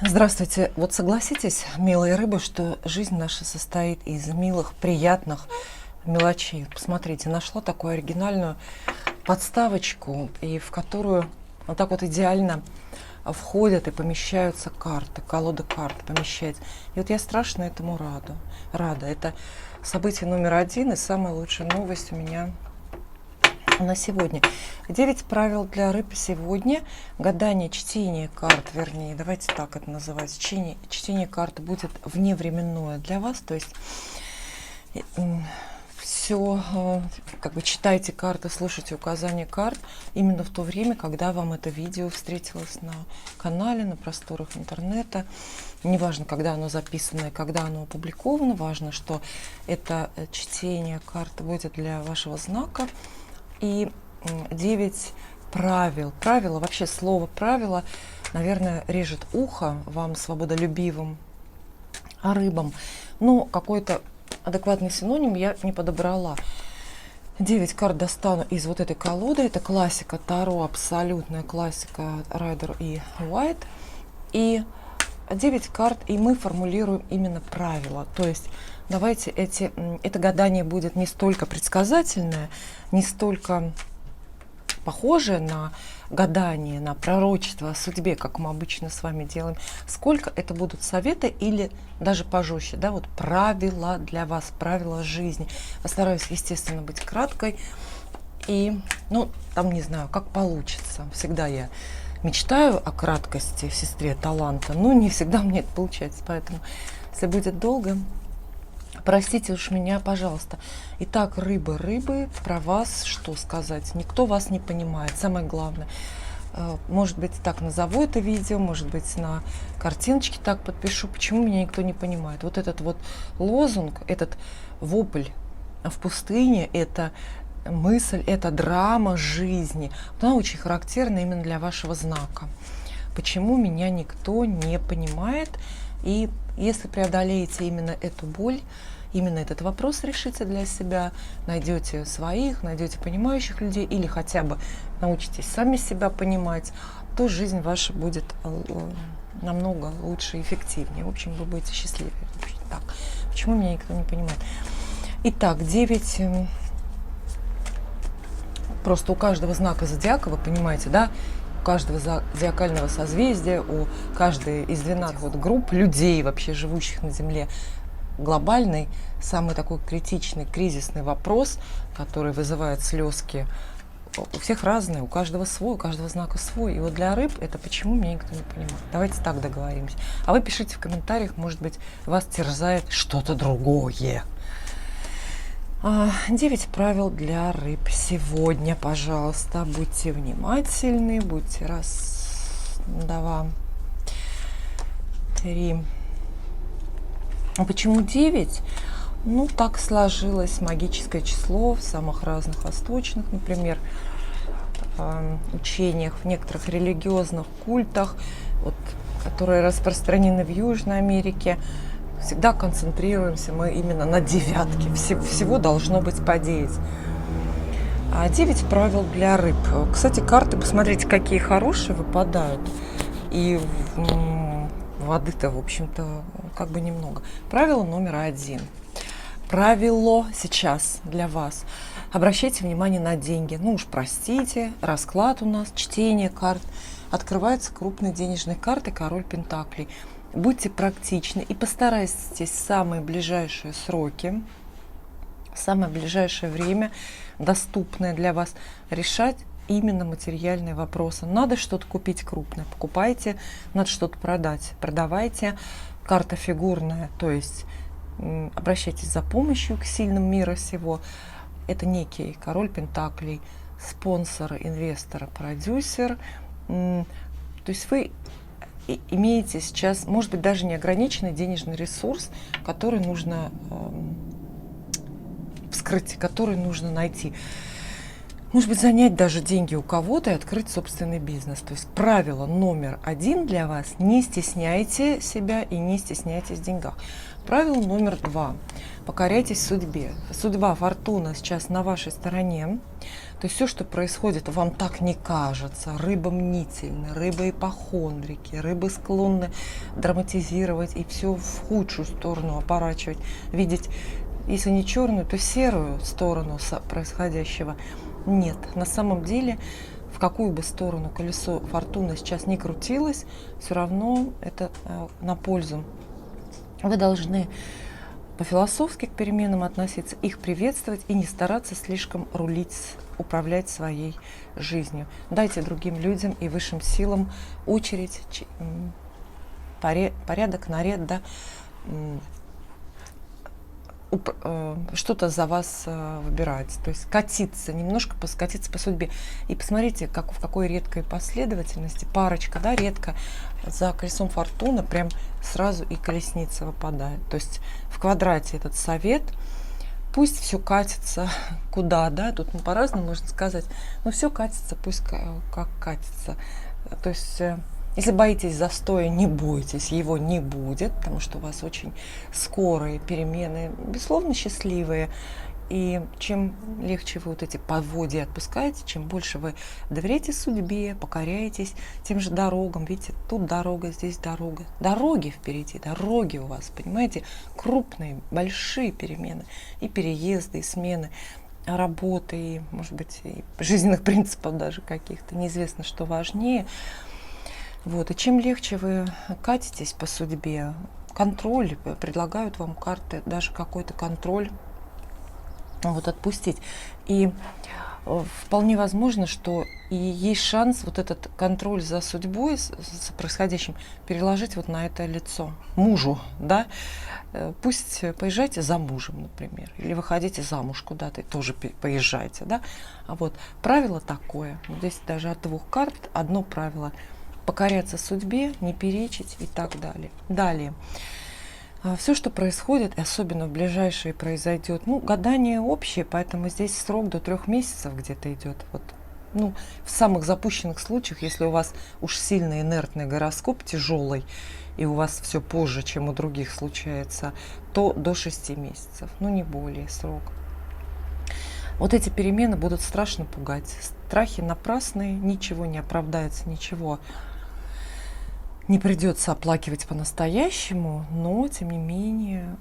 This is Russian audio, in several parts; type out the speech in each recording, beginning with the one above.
Здравствуйте. Вот согласитесь, милые рыбы, что жизнь наша состоит из милых, приятных мелочей. Посмотрите, нашла такую оригинальную подставочку, и в которую вот так вот идеально входят и помещаются карты, колода карт помещается. И вот я страшно этому рада. Это событие номер один и самая лучшая новость у меня на сегодня. 9 правил для рыб сегодня. Гадание, чтение карт, вернее, давайте так это называть. Чтение карт будет вневременное для вас, то есть все, как бы читайте карты, слушайте указания карт именно в то время, когда вам это видео встретилось на канале, на просторах интернета. Неважно, когда оно записано и когда оно опубликовано, важно, что это чтение карт будет для вашего знака. И 9 правил. Правила, вообще слово правило, наверное, режет ухо вам, свободолюбивым рыбам. Но какой-то адекватный синоним я не подобрала. 9 карт достану из вот этой колоды. Это классика Таро, абсолютная классика Райдер и Уайт. И 9 карт, и мы формулируем именно правила. То есть давайте это гадание будет не столько предсказательное, не столько похожее на гадание, на пророчество о судьбе, как мы обычно с вами делаем, сколько это будут советы или даже пожестче, да, вот правила для вас, правила жизни. Постараюсь, естественно, быть краткой и, там не знаю, как получится. Всегда я мечтаю о краткости в сестре таланта, но не всегда мне это получается, поэтому, если будет долго, простите уж меня, пожалуйста. Итак, рыбы, про вас что сказать? Никто вас не понимает, самое главное. Может быть, так назову это видео, может быть, на картиночке так подпишу. Почему меня никто не понимает? Вот этот вот лозунг, этот вопль в пустыне, это мысль, это драма жизни. Она очень характерна именно для вашего знака. Почему меня никто не понимает? И если преодолеете именно эту боль, именно этот вопрос решите для себя, найдете своих, найдете понимающих людей или хотя бы научитесь сами себя понимать, то жизнь ваша будет намного лучше и эффективнее. В общем, вы будете счастливее. Так, почему меня никто не понимает? Итак, 9. Просто у каждого знака зодиака, вы понимаете, да, у каждого зодиакального созвездия, у каждой из 12 групп людей, вообще живущих на Земле, глобальный, самый такой критичный, кризисный вопрос, который вызывает слезки, у всех разные, у каждого свой, у каждого знака свой. И вот для рыб это почему меня никто не понимает. Давайте так договоримся. А вы пишите в комментариях, может быть, вас терзает что-то другое. 9 правил для рыб сегодня, пожалуйста, будьте внимательны, будьте раз, два, три. А почему 9? Так сложилось магическое число в самых разных восточных, например, учениях, в некоторых религиозных культах, которые распространены в Южной Америке. Всегда концентрируемся мы именно на девятке. Всего должно быть по 9. 9 правил для рыб. Кстати, карты, посмотрите, какие хорошие выпадают. И воды-то, в общем-то, как бы немного. Правило номер 1. Правило сейчас для вас. Обращайте внимание на деньги. Уж простите, расклад у нас, чтение карт. Открываются крупные денежные карты, король пентаклей. Будьте практичны и постарайтесь в самые ближайшие сроки, в самое ближайшее время, доступное для вас, решать именно материальные вопросы. Надо что-то купить крупное, покупайте, надо что-то продать, продавайте. Карта фигурная, то есть обращайтесь за помощью к сильным мира сего. Это некий король пентаклей, спонсор, инвестор, продюсер. То есть вы имеете сейчас, может быть, даже неограниченный денежный ресурс, который нужно вскрыть, который нужно найти. Может быть, занять даже деньги у кого-то и открыть собственный бизнес. То есть правило номер один для вас – не стесняйте себя и не стесняйтесь в деньгах. Правило номер два – покоряйтесь судьбе. Судьба, фортуна сейчас на вашей стороне. То есть все, что происходит, вам так не кажется. Рыба мнительны, рыбы ипохондрики, рыбы склонны драматизировать и все в худшую сторону оборачивать, видеть, если не черную, то серую сторону происходящего. Нет, на самом деле, в какую бы сторону колесо фортуны сейчас не крутилось, все равно это на пользу. Вы должны по-философски к переменам относиться, их приветствовать и не стараться слишком рулить, управлять своей жизнью. Дайте другим людям и высшим силам очередь, порядок, наред, да, что-то за вас выбирать, то есть катиться, немножко скатиться по судьбе. И посмотрите, в какой редкой последовательности парочка, да, редко за колесом фортуны прям сразу и колесница выпадает. То есть в квадрате этот совет, пусть все катится куда, да, тут по-разному можно сказать, но все катится, пусть как катится. То есть если боитесь застоя, не бойтесь, его не будет, потому что у вас очень скорые перемены, безусловно, счастливые. И чем легче вы вот эти поводья отпускаете, чем больше вы доверяете судьбе, покоряетесь тем же дорогам. Видите, тут дорога, здесь дорога. Дороги впереди, дороги у вас, понимаете, крупные, большие перемены. И переезды, и смены работы, и, может быть, и жизненных принципов даже каких-то. Неизвестно, что важнее. Вот. И чем легче вы катитесь по судьбе, контроль, предлагают вам карты, даже какой-то контроль вот отпустить. И вполне возможно, что и есть шанс вот этот контроль за судьбой, за происходящим, переложить вот на это лицо мужу, да. Пусть поезжайте за мужем, например, или выходите замуж куда-то, и тоже поезжайте, да. А вот правило такое, вот здесь даже от двух карт одно правило – покоряться судьбе, не перечить и так далее. Далее. Все, что происходит, особенно в ближайшее произойдет, ну, гадание общее, поэтому здесь срок до 3 месяцев где-то идет. Вот, ну, в самых запущенных случаях, если у вас уж сильно инертный гороскоп, тяжелый, и у вас все позже, чем у других случается, то до 6 месяцев, ну, не более срок. Вот эти перемены будут страшно пугать. Страхи напрасные, ничего не оправдается, ничего не придется оплакивать по-настоящему, но, тем не менее,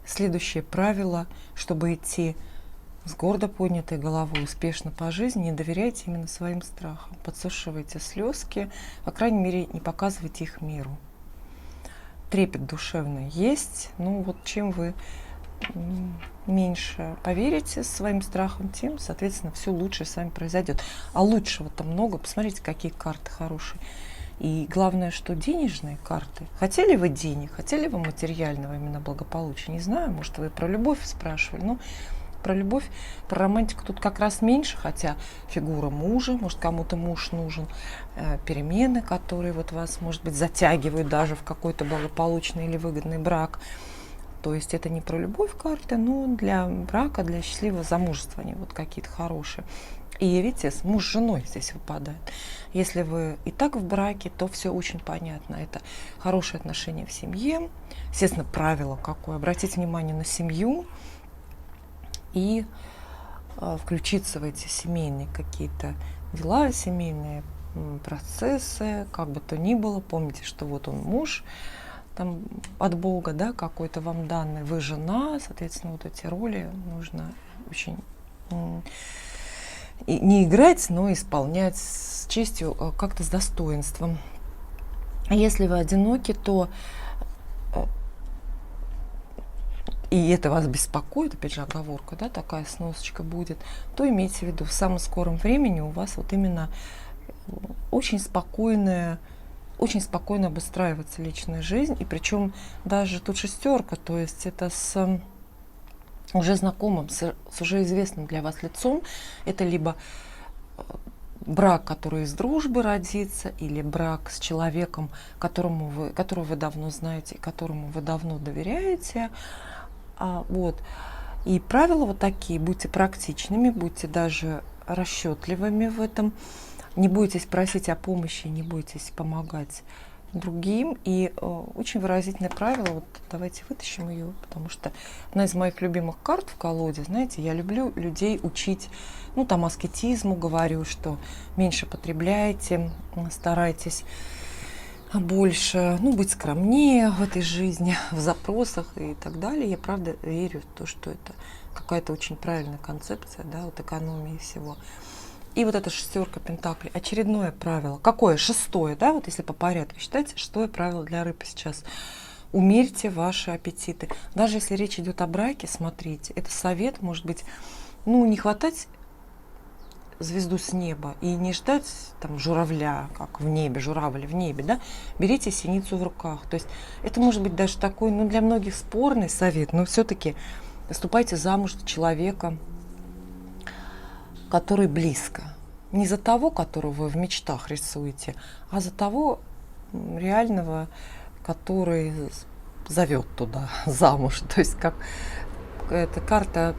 следующее правило, чтобы идти с гордо поднятой головой успешно по жизни, не доверяйте именно своим страхам, подсушивайте слезки, по крайней мере, не показывайте их миру. Трепет душевный есть, ну вот чем вы меньше поверите своим страхам, тем, соответственно, все лучше с вами произойдет. А лучшего-то много, посмотрите, какие карты хорошие. И главное, что денежные карты. Хотели вы денег, хотели вы материального именно благополучия? Не знаю, может, вы про любовь спрашивали, но про любовь, про романтику тут как раз меньше, хотя фигура мужа, может, кому-то муж нужен, перемены, которые вот вас, может быть, затягивают даже в какой-то благополучный или выгодный брак. То есть это не про любовь карты, но для брака, для счастливого замужества они вот какие-то хорошие. И видите, муж с женой здесь выпадает. Если вы и так в браке, то все очень понятно. Это хорошие отношения в семье. Естественно, правило какое. Обратите внимание на семью и включиться в эти семейные какие-то дела, семейные процессы, как бы то ни было. Помните, что вот он муж, там от Бога, да, какой-то вам данный, вы жена, соответственно, вот эти роли нужно очень и не играть, но исполнять с честью, как-то с достоинством. А если вы одиноки, то и это вас беспокоит, опять же оговорка, да, такая сносочка будет, то имейте в виду, в самом скором времени у вас вот именно очень спокойно обустраивается личная жизнь, и причем даже тут шестерка, то есть это с уже знакомым, с уже известным для вас лицом, это либо брак, который из дружбы родится, или брак с человеком, которого вы давно знаете, которому вы давно доверяете, вот. И правила вот такие: будьте практичными, будьте даже расчетливыми в этом, не бойтесь просить о помощи, не бойтесь помогать другим. И очень выразительное правило, вот давайте вытащим ее, потому что одна из моих любимых карт в колоде, знаете, я люблю людей учить, ну там аскетизму, говорю, что меньше потребляйте, старайтесь больше, ну, быть скромнее в этой жизни, в запросах и так далее. Я правда верю в то, что это какая-то очень правильная концепция, да, вот экономии всего. И вот эта шестерка пентаклей, очередное правило. Какое? Шестое, да, вот если по порядку считайте, шестое правило для рыб сейчас. Умерьте ваши аппетиты. Даже если речь идет о браке, смотрите, это совет, может быть, ну, не хватать звезду с неба и не ждать там журавля, как в небе, журавль в небе, да, берите синицу в руках. То есть это может быть даже такой, ну, для многих спорный совет, но все-таки вступайте замуж за человека, который близко. Не за того, которого вы в мечтах рисуете, а за того реального, который зовет туда замуж. То есть как эта карта,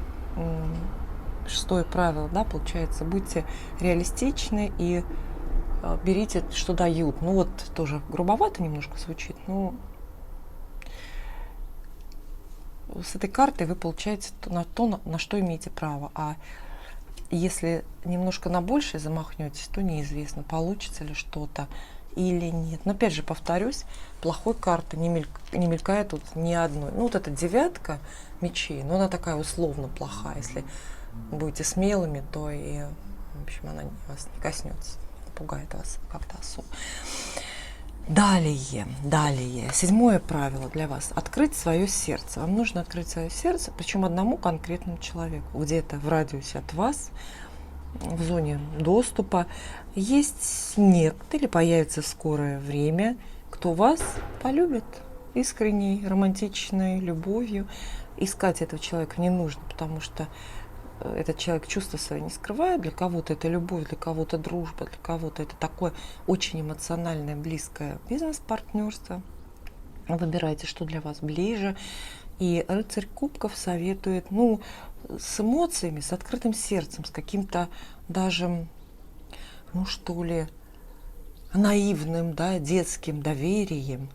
шестое правило, да, получается, будьте реалистичны и берите, что дают. Ну вот тоже грубовато немножко звучит, но с этой картой вы получаете то, на что имеете право. А если немножко на большее замахнетесь, то неизвестно, получится ли что-то или нет. Но опять же повторюсь, плохой карты не мелькает тут ни одной. Ну вот эта девятка мечей, но она такая условно плохая. Если будете смелыми, то и, в общем, она вас не коснется, пугает вас как-то особо. Далее, седьмое правило для вас: открыть свое сердце. Вам нужно открыть свое сердце, причем одному конкретному человеку, где-то в радиусе от вас, в зоне доступа. Есть некто или появится в скорое время, кто вас полюбит искренней, романтичной любовью. Искать этого человека не нужно, потому что этот человек чувства свои не скрывает. Для кого-то это любовь, для кого-то дружба, для кого-то это такое очень эмоциональное, близкое бизнес-партнерство. Выбирайте, что для вас ближе. И рыцарь кубков советует, ну, с эмоциями, с открытым сердцем, с каким-то даже, ну что ли, наивным, да, детским доверием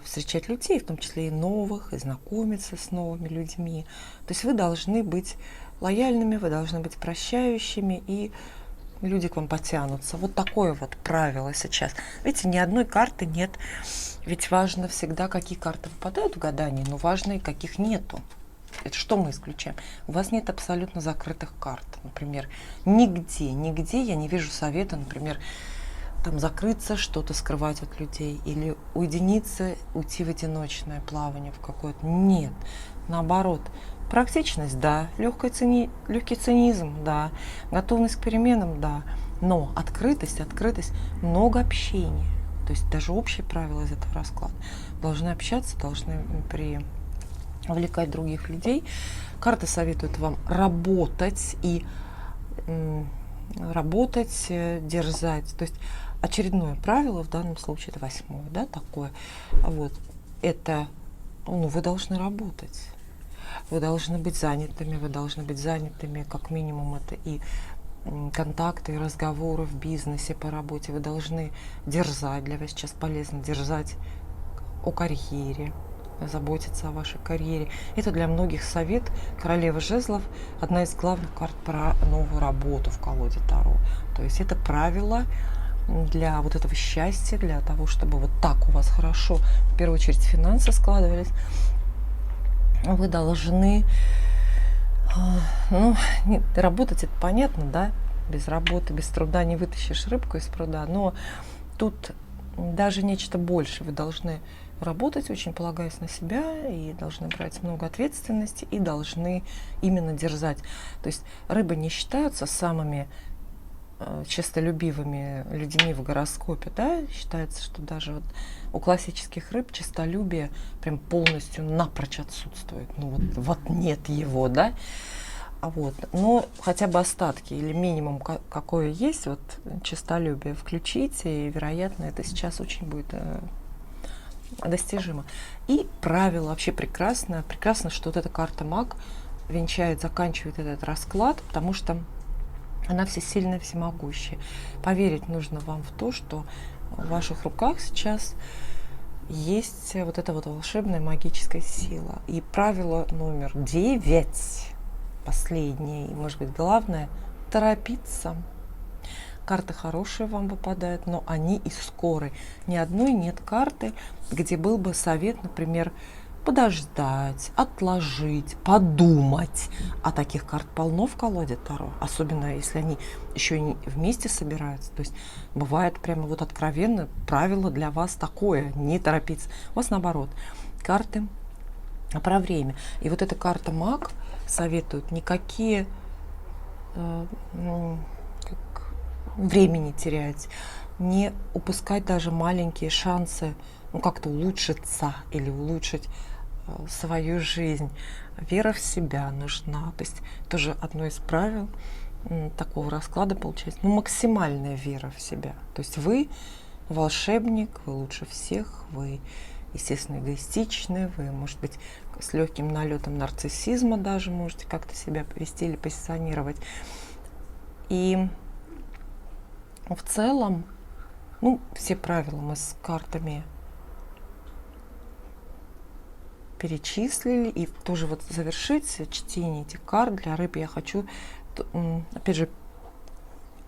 встречать людей, в том числе и новых, и знакомиться с новыми людьми. То есть вы должны быть лояльными, вы должны быть прощающими, и люди к вам потянутся. Вот такое вот правило сейчас. Видите, ни одной карты нет. Ведь важно всегда, какие карты выпадают в гадании, но важно и каких нету. Это что мы исключаем? У вас нет абсолютно закрытых карт. Например, нигде я не вижу совета, например, там закрыться, что-то скрывать от людей или уединиться, уйти в одиночное плавание в какое-то. Нет, наоборот. Практичность, да, легкий цинизм, да, готовность к переменам, да, но открытость, много общения. То есть даже общие правила из этого расклада. Должны общаться, должны привлекать других людей. Карта советует вам работать и дерзать. То есть очередное правило, в данном случае это 8-е, да, такое. Вот, это, ну, вы должны работать. Вы должны быть занятыми, как минимум это и контакты, и разговоры в бизнесе, по работе. Вы должны дерзать, для вас сейчас полезно дерзать о карьере, заботиться о вашей карьере. Это для многих совет. Королева жезлов – одна из главных карт про новую работу в колоде Таро. То есть это правило для вот этого счастья, для того, чтобы вот так у вас хорошо, в первую очередь, финансы складывались. Вы должны, ну, работать, это понятно, да, без работы, без труда не вытащишь рыбку из пруда, но тут даже нечто больше. Вы должны работать, очень полагаясь на себя, и должны брать много ответственности, и должны именно дерзать. То есть рыбы не считаются самыми честолюбивыми людьми в гороскопе, да, считается, что даже вот у классических рыб честолюбие прям полностью напрочь отсутствует, ну вот нет его, да, вот, но хотя бы остатки или минимум какое есть, вот честолюбие включите, и, вероятно, это сейчас очень будет достижимо. И правило вообще прекрасно, что вот эта карта маг венчает, заканчивает этот расклад, потому что она всесильная, всемогущая. Поверить нужно вам в то, что в ваших руках сейчас есть вот эта вот волшебная магическая сила. И правило номер 9, последнее, и, может быть, главное, торопиться. Карты хорошие вам выпадают, но они и скорые. Ни одной нет карты, где был бы совет, например, подождать, отложить, подумать. А таких карт полно в колоде Таро, особенно если они еще и вместе собираются. То есть бывает прямо вот откровенно правило для вас такое, не торопиться. У вас наоборот, карты про время. И вот эта карта Маг советует никакие времени терять, не упускать даже маленькие шансы, ну, как-то улучшиться или улучшить свою жизнь. Вера в себя нужна. То есть тоже одно из правил такого расклада получается. Ну, максимальная вера в себя. То есть вы волшебник, вы лучше всех, вы, естественно, эгоистичны, вы, может быть, с легким налетом нарциссизма даже можете как-то себя повести или позиционировать. И в целом, ну, все правила мы с картами перечислили. И тоже вот завершить чтение этих карт для рыб я хочу, опять же,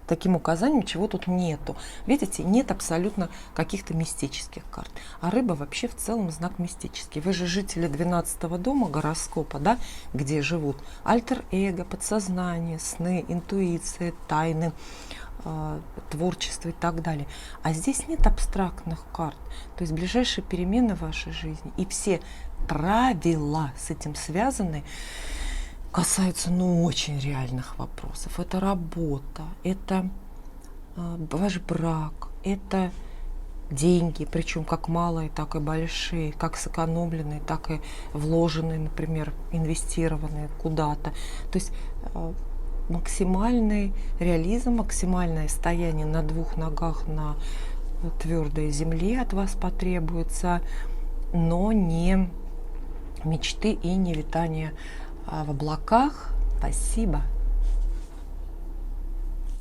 таким указанием, чего тут нету. Видите, нет абсолютно каких-то мистических карт. А рыба вообще в целом знак мистический. Вы же жители 12-го дома гороскопа, да, где живут альтер-эго, подсознание, сны, интуиция, тайны, творчество и так далее. А здесь нет абстрактных карт. То есть ближайшие перемены в вашей жизни и все правила с этим связаны, касаются, ну, очень реальных вопросов. Это работа, это ваш брак, это деньги, причем как малые, так и большие, как сэкономленные, так и вложенные, например, инвестированные куда-то. То есть максимальный реализм, максимальное стояние на двух ногах на твердой земле от вас потребуется, но не мечты и не витание в облаках. Спасибо.